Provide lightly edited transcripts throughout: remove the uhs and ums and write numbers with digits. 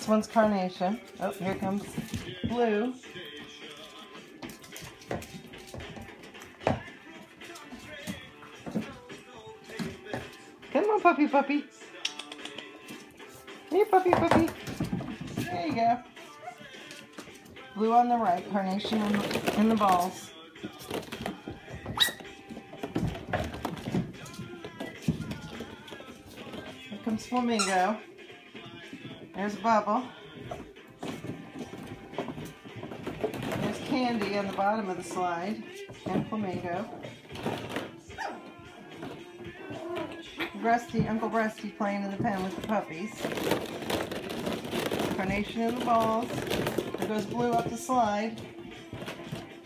This one's carnation. Oh, here comes blue. Come on, puppy, puppy. Here, puppy, puppy. There you go. Blue on the right, carnation in the balls. Here comes flamingo. There's Bubble. There's Candy on the bottom of the slide, and flamingo. Rusty, Uncle Rusty playing in the pen with the puppies. Carnation in the balls. There goes blue up the slide.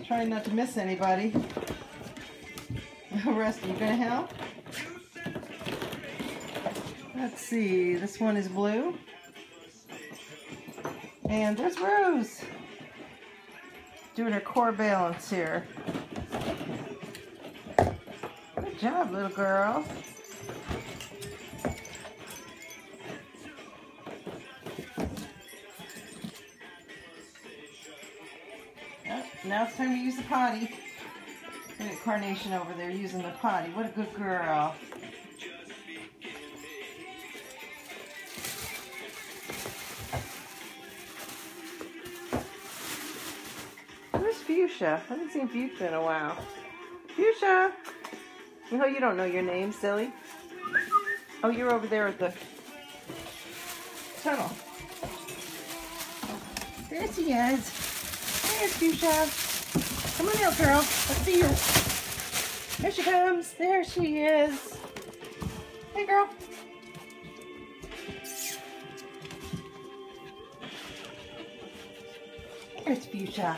Trying not to miss anybody. Rusty, you gonna help? Let's see, this one is blue. And there's Rose. Doing her core balance here. Good job, little girl. Now it's time to use the potty. Look at Carnation over there using the potty. What a good girl. Where's Fuchsia? I haven't seen Fuchsia in a while. Fuchsia! Oh, you don't know your name, silly. Oh, you're over there at the tunnel. There she is. There's Fuchsia. Come on out, girl. Let's see her. There she comes. There she is. Hey, girl. There's Fuchsia.